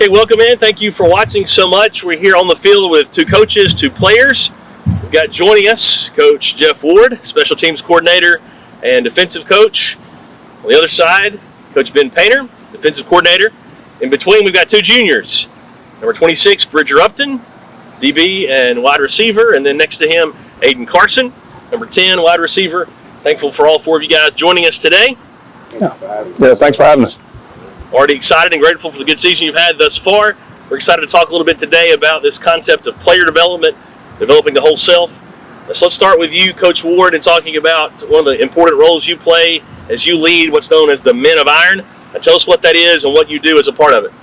Okay, welcome in. Thank you for watching so much. We're here on the field with two coaches, two players. We've got joining us Coach Jeff Ward, special teams coordinator and defensive coach. On the other side, Coach Ben Panter, defensive coordinator. In between, we've got two juniors. Number 26, Bridger Upton, DB and wide receiver. And then next to him, Aidan Carson, number 10, wide receiver. Thankful for all four of you guys joining us today. Yeah, thanks for having us. Already excited and grateful for the good season you've had thus far. We're excited to talk a little bit today about this concept of player development, developing the whole self. So let's start with you, Coach Ward, and talking about one of the important roles you play as you lead what's known as the Men of Iron. Tell us what that is and what you do as a part of it.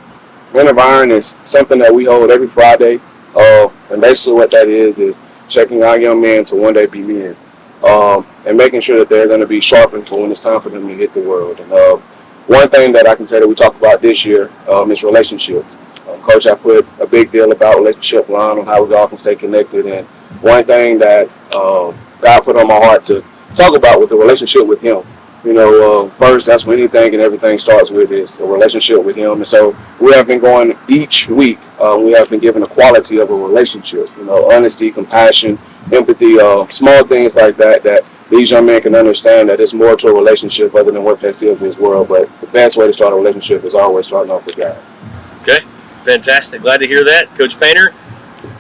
Men of Iron is something that we hold every Friday. And basically what that is checking our young men to one day be men. And making sure that they're going to be sharpened for when it's time for them to hit the world. And one thing that I can say that we talked about this year is relationships. Coach, I put a big deal about relationship line on how we all can stay connected. And one thing that God put on my heart to talk about with the relationship with Him. You know, first, that's when anything and everything starts with is a relationship with Him. And so we have been going each week. We have been given the quality of a relationship. You know, honesty, compassion, empathy, small things like that these young men can understand that it's more to a relationship other than what they see of this world. But the best way to start a relationship is always starting off with God. Okay, fantastic. Glad to hear that. Coach Panter,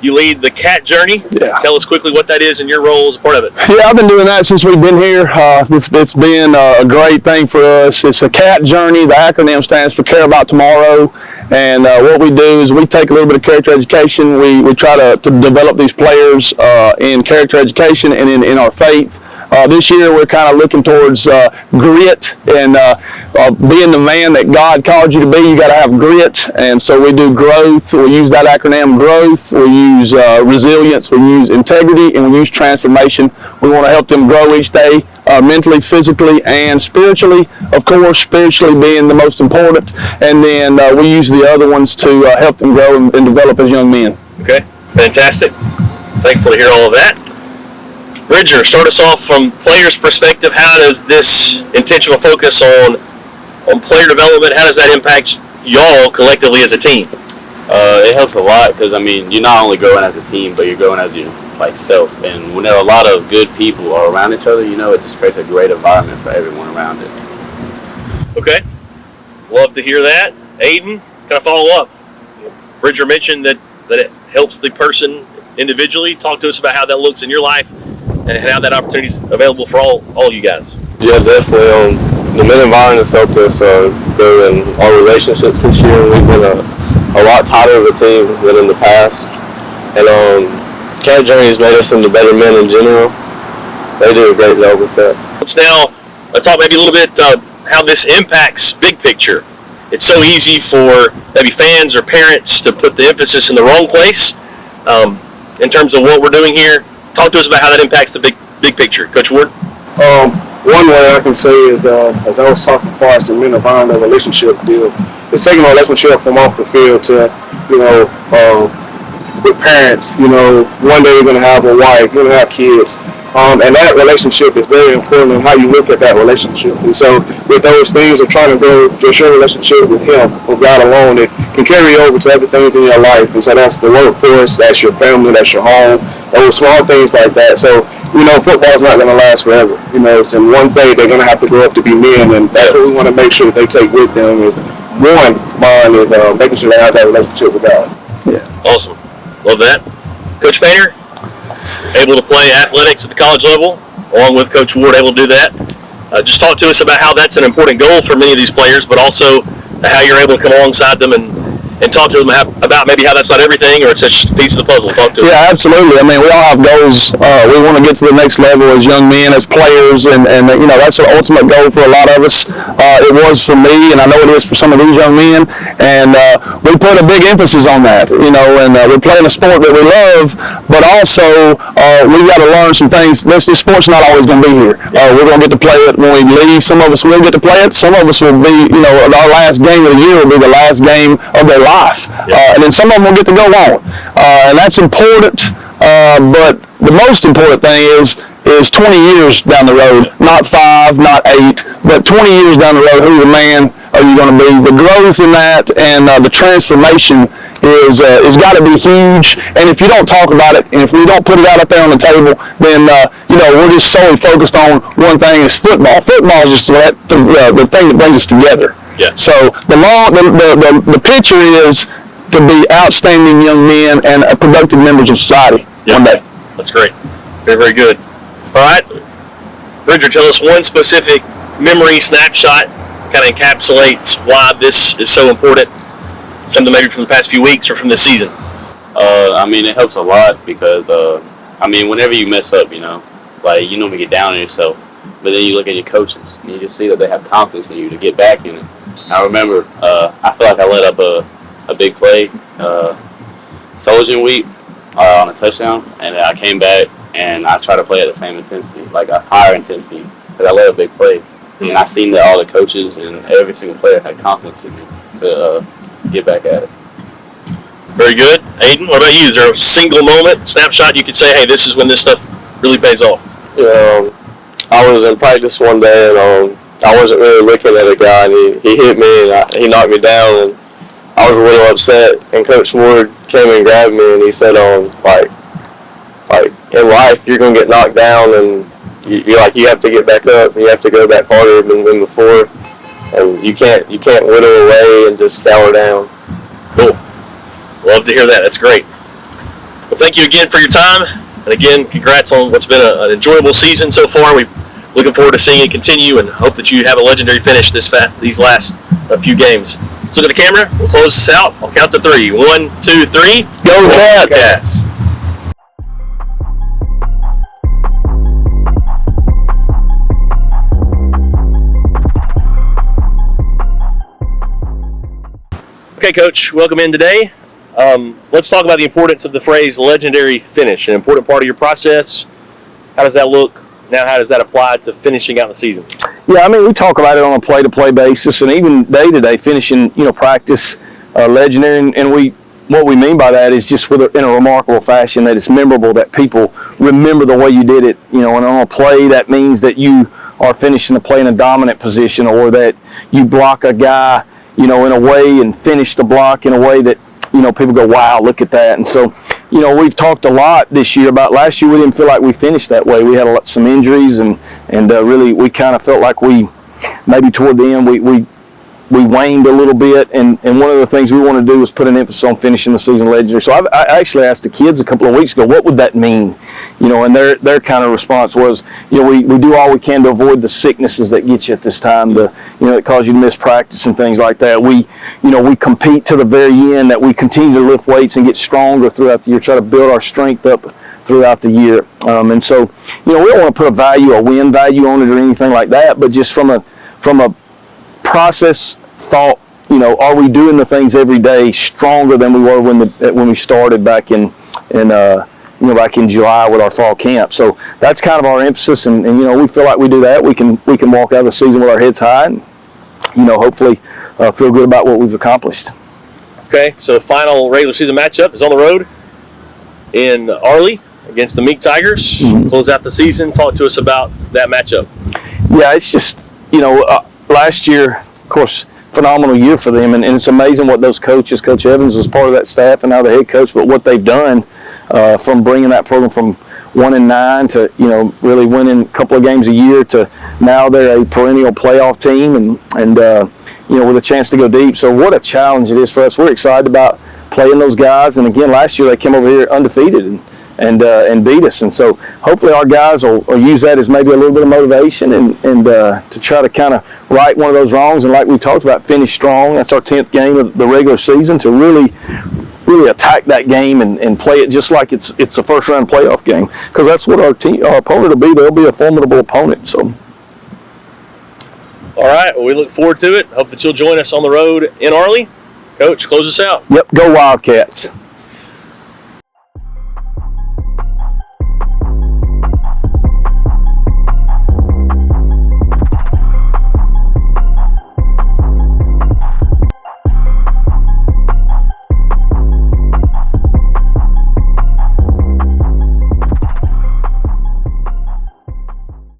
you lead the C.A.T journey. Yeah. Tell us quickly what that is and your role as a part of it. Yeah, I've been doing that since we've been here. It's been a great thing for us. It's a C.A.T journey. The acronym stands for Care About Tomorrow. And what we do is we take a little bit of character education. We try to develop these players in character education and in our faith. This year we're kind of looking towards grit and being the man that God called you to be. You got to have grit, and so we do growth. We use that acronym growth. We use resilience. We use integrity, and we use transformation. We want to help them grow each day, mentally, physically, and spiritually. Of course, spiritually being the most important, and then we use the other ones to help them grow and develop as young men. Okay, fantastic. Thankful to hear all of that. Bridger, start us off from players' perspective. How does this intentional focus on player development, how does that impact y'all collectively as a team? It helps a lot because, I mean, you're not only growing as a team, but you're growing as your self. And when there are a lot of good people are around each other, you know, it just creates a great environment for everyone around it. Okay. Love to hear that. Aidan, kind of follow up. Bridger mentioned that it helps the person individually. Talk to us about how that looks in your life and how that opportunity is available for all you guys. Yeah, definitely. The Men environment has helped us grow in our relationships this year. We've been a lot tighter of a team than in the past. And C.A.T journey has made us into better men in general. They do a great job with that. Let's now talk maybe a little bit how this impacts big picture. It's so easy for maybe fans or parents to put the emphasis in the wrong place in terms of what we're doing here. Talk to us about how that impacts the big picture. Coach Ward? One way I can say is, as I was talking for us in Men of Iron, the relationship deal, it's taking a relationship from off the field to, you know, with parents. You know, one day you're going to have a wife, you're going to have kids. And that relationship is very important in how you look at that relationship. And so with those things of trying to build just your relationship with Him, with God alone, it can carry over to other things in your life. And so that's the workforce, that's your family, that's your home, those small things like that. So, you know, football's not going to last forever. You know, it's in one day they're going to have to grow up to be men, and that's what we want to make sure that they take with them is, one, mine is making sure they have that relationship with God. Yeah. Awesome. Love that. Coach Panter, able to play athletics at the college level, along with Coach Ward, able to do that. Just talk to us about how that's an important goal for many of these players, but also how you're able to come alongside them and talk to them about maybe how that's not everything or it's just a piece of the puzzle. Talk to us. Yeah, absolutely. I mean, we all have goals. We want to get to the next level as young men, as players, and you know, that's the ultimate goal for a lot of us. It was for me, and I know it is for some of these young men, and we put a big emphasis on that, you know, and we're playing a sport that we love, but also we've got to learn some things. This sport's not always going to be here. We're going to get to play it when we leave. Some of us will get to play it. Some of us will be, you know, our last game of the year will be the last game of their life. And then some of them will get to go on. And that's important, but the most important thing is 20 years down the road, not 5, not 8, but 20 years down the road, who's the man are you going to be? The growth in that and the transformation is got to be huge. And if you don't talk about it, and if we don't put it out there on the table, then we're just solely focused on one thing: is football. Football is just the thing that brings us together. Yeah. So the picture is to be outstanding young men and productive members of society one day. That's great. Very, very good. All right, Bridger, tell us one specific memory snapshot, kind of encapsulates why this is so important. Something maybe from the past few weeks or from this season. I mean, it helps a lot because, whenever you mess up, you normally get down on yourself, but then you look at your coaches and you just see that they have confidence in you to get back in it. I remember, I feel like I let up a big play, Soldier Week, on a touchdown, and I came back and I tried to play at the same intensity, like a higher intensity, because I let a big play. And I seen that all the coaches and every single player had confidence in me to get back at it. Very good. Aidan, what about you? Is there a single moment, snapshot you could say, hey, this is when this stuff really pays off? I was in practice one day and I wasn't really looking at a guy, and he hit me and he knocked me down, and I was a little upset. And Coach Ward came and grabbed me and he said, like in life you're gonna get knocked down, and you have to get back up, and you have to go back harder than before, and you can't whittle away and just cower down. Cool. Love to hear that. That's great. Well, thank you again for your time, and again, congrats on what's been an enjoyable season so far. We're looking forward to seeing it continue, and hope that you have a legendary finish these last few games. Let's look at the camera. We'll close this out. I'll count to 3. 1, 2, 3. Go Cats! Okay, Coach, welcome in today. Let's talk about the importance of the phrase legendary finish, an important part of your process. How does that look now? How does that apply to finishing out the season? Yeah, we talk about it on a play-to-play basis, and even day-to-day finishing, practice legendary, and what we mean by that is just in a remarkable fashion, that it's memorable, that people remember the way you did it. And on a play, that means that you are finishing the play in a dominant position, or that you block a guy, in a way, and finish the block in a way that, people go, wow, look at that. And so, we've talked a lot this year about last year. We didn't feel like we finished that way. We had some injuries, and really we kind of felt like maybe toward the end, we waned a little bit, and one of the things we want to do is put an emphasis on finishing the season legendary. So I actually asked the kids a couple of weeks ago, what would that mean? And their kind of response was, we do all we can to avoid the sicknesses that get you at this time, that cause you to miss practice and things like that. We compete to the very end, that we continue to lift weights and get stronger throughout the year, try to build our strength up throughout the year. And so, we don't want to put a win value on it or anything like that, but just from a process thought, are we doing the things every day stronger than we were when we started back in July with our fall camp? So that's kind of our emphasis, and we feel like we do that. We can walk out of the season with our heads high, and hopefully feel good about what we've accomplished. Okay, so the final regular season matchup is on the road in Arley against the Meek Tigers. Mm-hmm. Close out the season. Talk to us about that matchup. Yeah, it's just last year, of course, phenomenal year for them, and it's amazing what those coaches, Coach Evans was part of that staff and now the head coach, but what they've done from bringing that program from 1-9 to really winning a couple of games a year to now they're a perennial playoff team and with a chance to go deep. So what a challenge it is for us. We're excited about playing those guys, and again, last year they came over here undefeated and beat us, and so hopefully our guys will use that as maybe a little bit of motivation and to try to kind of right one of those wrongs, and like we talked about, finish strong. That's our 10th game of the regular season, to really attack that game and play it just like it's a first round playoff game, because that's what our opponent will be. They'll be a formidable opponent. So all right, well, we look forward to it. Hope that you'll join us on the road in Arley. Coach, close us out. Yep, go Wildcats.